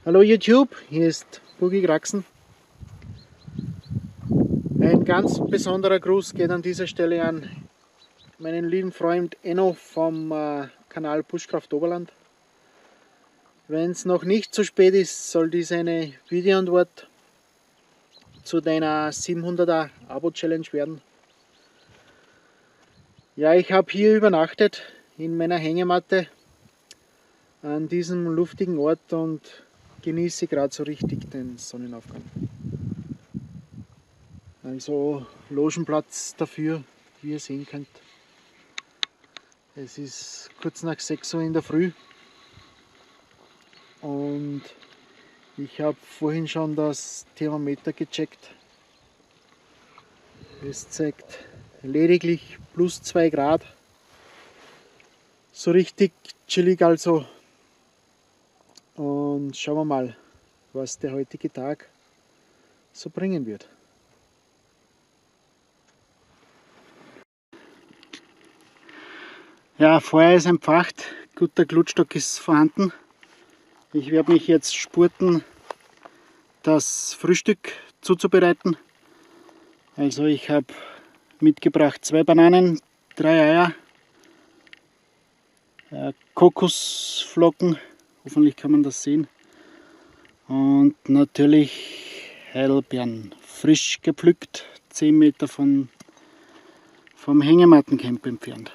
Hallo YouTube, hier ist Boogie Graxen. Ein ganz besonderer Gruß geht an dieser Stelle an meinen lieben Freund Enno vom Kanal Buschkraft Oberland. Wenn es noch nicht zu spät ist, soll dies eine Videoantwort zu deiner 700er Abo-Challenge werden. Ja, ich habe hier übernachtet in meiner Hängematte an diesem luftigen Ort und genieße gerade so richtig den Sonnenaufgang. Also Logenplatz dafür, wie ihr sehen könnt. Es ist kurz nach 6 Uhr in der Früh und ich habe vorhin schon das Thermometer gecheckt. Es zeigt lediglich plus 2 Grad. So richtig chillig also. Und schauen wir mal, was der heutige Tag so bringen wird. Ja, Feuer ist entfacht, guter Glutstock ist vorhanden. Ich werde mich jetzt spurten, das Frühstück zuzubereiten. Also ich habe mitgebracht 2 Bananen, 3 Eier, Kokosflocken, hoffentlich kann man das sehen, und natürlich Heidelbeeren, frisch gepflückt, 10 Meter vom Hängemattencamp entfernt.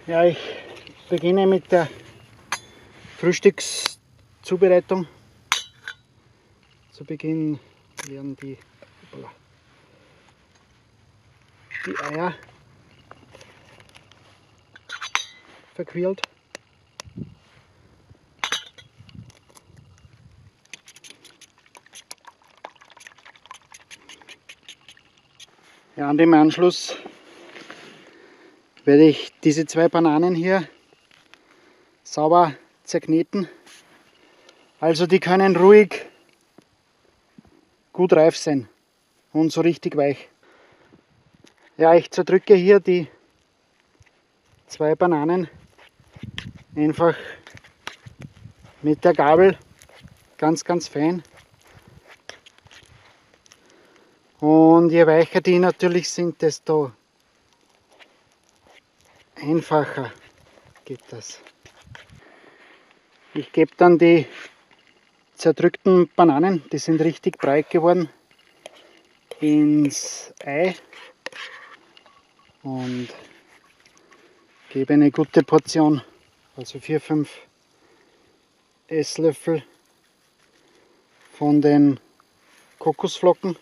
Ja, ich beginne mit der Frühstückszubereitung. Zu Beginn werden die Eier verquirlt. Ja, und im Anschluss werde ich diese 2 Bananen hier sauber zerkneten. Also die können ruhig gut reif sein und so richtig weich. Ja, ich zerdrücke hier die 2 Bananen einfach mit der Gabel ganz fein. Und je weicher die natürlich sind, desto einfacher geht das. Ich gebe dann die zerdrückten Bananen, die sind richtig breit geworden, ins Ei und gebe eine gute Portion, also 4-5 Esslöffel von den Kokosflocken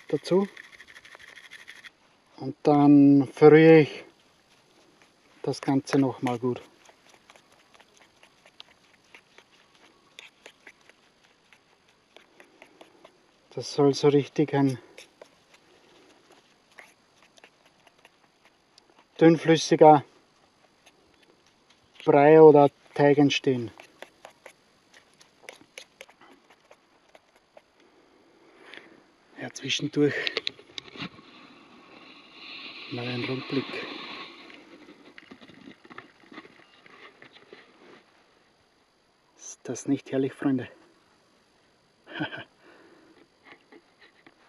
dazu. Und dann verrühre ich das Ganze nochmal gut. Das soll so richtig ein dünnflüssiger Brei oder Teig entstehen. Ja, zwischendurch mal ein Rundblick. Ist das nicht herrlich, Freunde?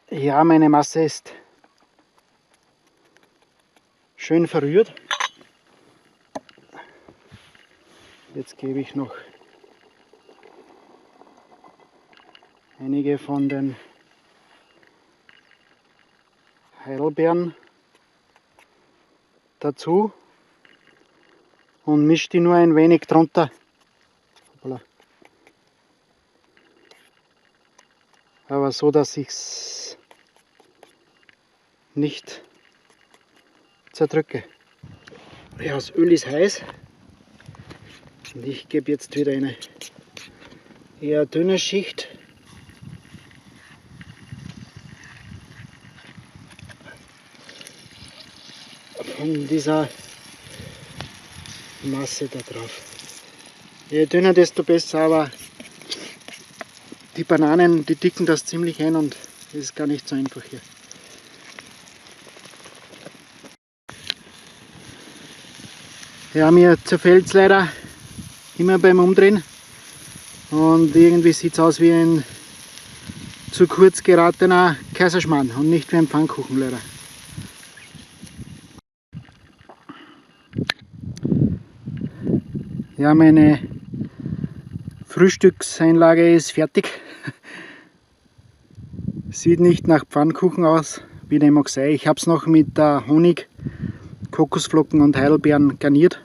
Ja, meine Masse ist schön verrührt. Jetzt gebe ich noch einige von den Heidelbeeren dazu und mische die nur ein wenig drunter. Aber so, dass ich es nicht zerdrücke. Ja, das Öl ist heiß und ich gebe jetzt wieder eine eher dünne Schicht. Von dieser Masse da drauf. Je dünner, desto besser, aber die Bananen, die dicken das ziemlich ein und es ist gar nicht so einfach hier. Ja, mir zerfällt es leider immer beim Umdrehen. Und irgendwie sieht es aus wie ein zu kurz geratener Kaiserschmarrn und nicht wie ein Pfannkuchen leider. Ja, meine Frühstückseinlage ist fertig. Sieht nicht nach Pfannkuchen aus, wie dem auch sei. Ich habe es noch mit Honig, Kokosflocken und Heidelbeeren garniert.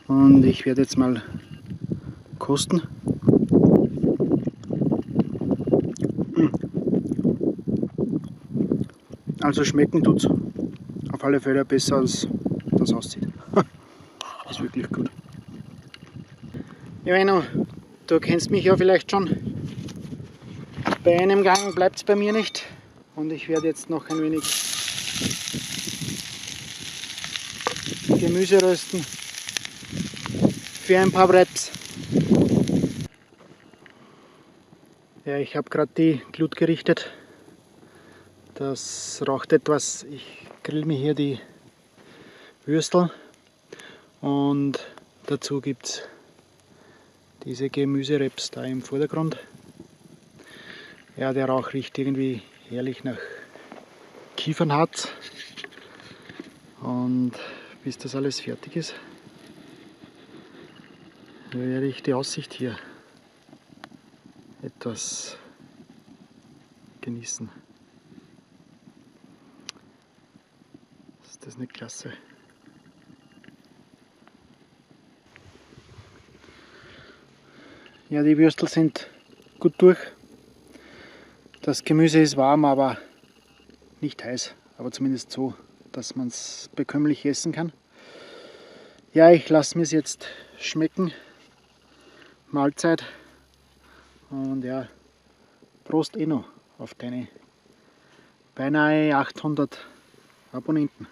Und ich werde jetzt mal kosten. Also schmecken tut's. Auf alle Fälle besser als das aussieht. Das ist wirklich gut. Ja, Enno, du kennst mich ja vielleicht schon. Bei einem Gang bleibt es bei mir nicht. Und ich werde jetzt noch ein wenig Gemüse rösten für ein paar Wraps. Ja, ich habe gerade die Glut gerichtet. Das raucht etwas. Ich grill mir hier die Würstel und dazu gibt es diese Gemüsewraps da im Vordergrund. Ja, der Rauch riecht irgendwie herrlich nach Kiefernharz. Und bis das alles fertig ist, werde ich die Aussicht hier etwas genießen. Ist das nicht klasse? Ja, die Würstel sind gut durch. Das Gemüse ist warm, aber nicht heiß, aber zumindest so, dass man es bekömmlich essen kann. Ja, ich lasse mir es jetzt schmecken. Mahlzeit. Und ja, Prost Enno auf deine beinahe 800 Abonnenten.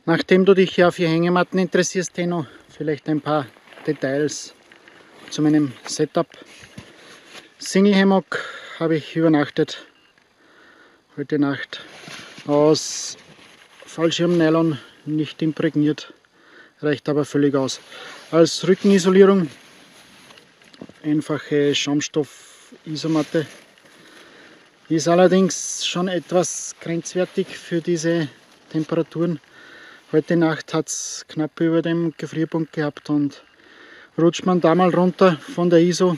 Nachdem du dich ja für Hängematten interessierst, Enno, vielleicht ein paar Details zu meinem Setup. Single Hammock habe ich übernachtet heute Nacht aus Fallschirmnylon, nicht imprägniert, reicht aber völlig aus. Als Rückenisolierung einfache Schaumstoff-Isomatte, ist allerdings schon etwas grenzwertig für diese Temperaturen. Heute Nacht hat es knapp über dem Gefrierpunkt gehabt und rutscht man da mal runter von der ISO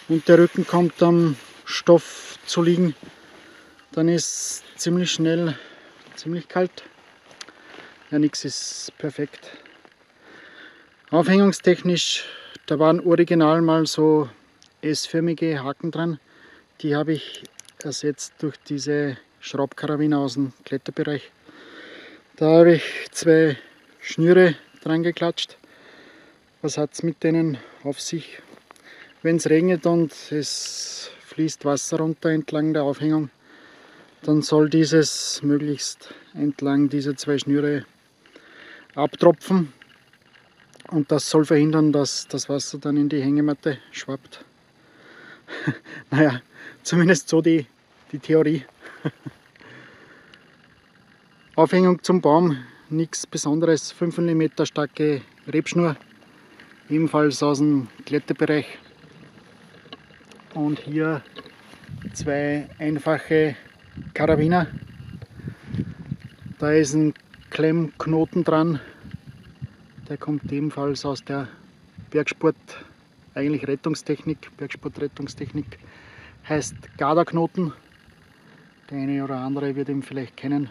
und der Rücken kommt am Stoff zu liegen, dann ist ziemlich schnell ziemlich kalt. Ja, nichts ist perfekt. Aufhängungstechnisch, da waren original mal so S-förmige Haken dran. Die habe ich ersetzt durch diese Schraubkarabiner aus dem Kletterbereich. Da habe ich 2 Schnüre dran geklatscht. Was hat es mit denen auf sich? Wenn es regnet und es fließt Wasser runter entlang der Aufhängung, dann soll dieses möglichst entlang dieser 2 Schnüre abtropfen. Und das soll verhindern, dass das Wasser dann in die Hängematte schwappt. Naja, zumindest so die Theorie. Aufhängung zum Baum, nichts Besonderes, 5 mm starke Rebschnur, ebenfalls aus dem Kletterbereich. Und hier 2 einfache Karabiner. Da ist ein Klemmknoten dran, der kommt ebenfalls aus der Bergsport, eigentlich Rettungstechnik, Bergsportrettungstechnik, heißt Garderknoten. Der eine oder andere wird ihn vielleicht kennen.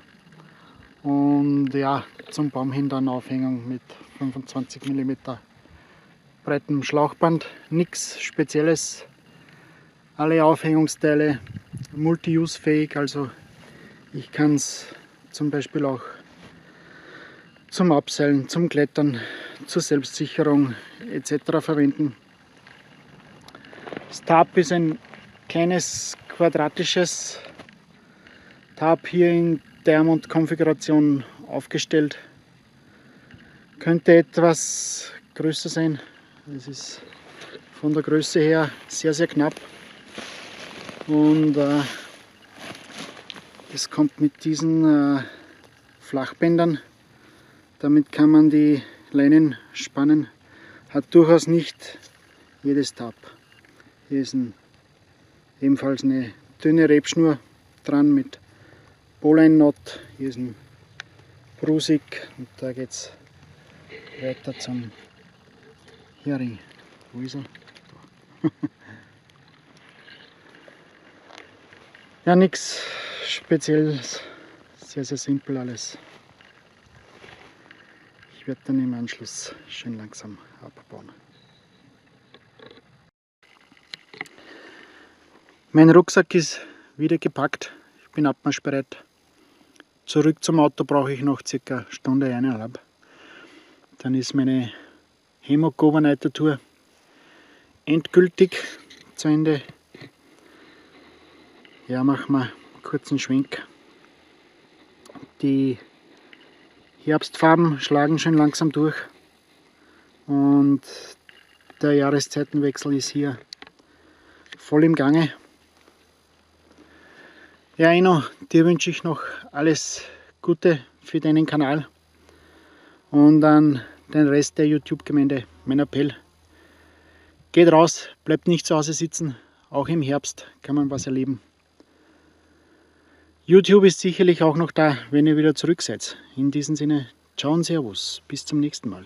Und ja, zum Baum hin dann Aufhängung mit 25 mm breitem Schlauchband. Nichts Spezielles. Alle Aufhängungsteile multi-use-fähig, also ich kann es zum Beispiel auch zum Abseilen, zum Klettern, zur Selbstsicherung etc. verwenden. Das Tarp ist ein kleines quadratisches Tarp hier in Diamond-Konfiguration aufgestellt. Könnte etwas größer sein. Es ist von der Größe her sehr, sehr knapp. Und es kommt mit diesen Flachbändern Damit kann man die Leinen spannen. Hat durchaus nicht jedes Tab. Hier ist ebenfalls eine dünne Rebschnur dran mit Bowline-Knot. Hier ist ein Brusig und da geht es weiter zum Hering. Wo ist er? Da. Ja, nichts Spezielles, sehr, sehr simpel alles. Ich werde dann im Anschluss schön langsam abbauen. Mein Rucksack ist wieder gepackt, ich bin abmarschbereit. Zurück zum Auto brauche ich noch circa eine Stunde, 1,5. Dann ist meine Hammock Overnighter Tour endgültig zu Ende. Ja, machen wir einen kurzen Schwenk. Die Herbstfarben schlagen schon langsam durch und der Jahreszeitenwechsel ist hier voll im Gange. Ja, Enno, dir wünsche ich noch alles Gute für deinen Kanal und an den Rest der YouTube-Gemeinde mein Appell. Geht raus, bleibt nicht zu Hause sitzen, auch im Herbst kann man was erleben. YouTube ist sicherlich auch noch da, wenn ihr wieder zurück seid. In diesem Sinne, ciao und servus, bis zum nächsten Mal.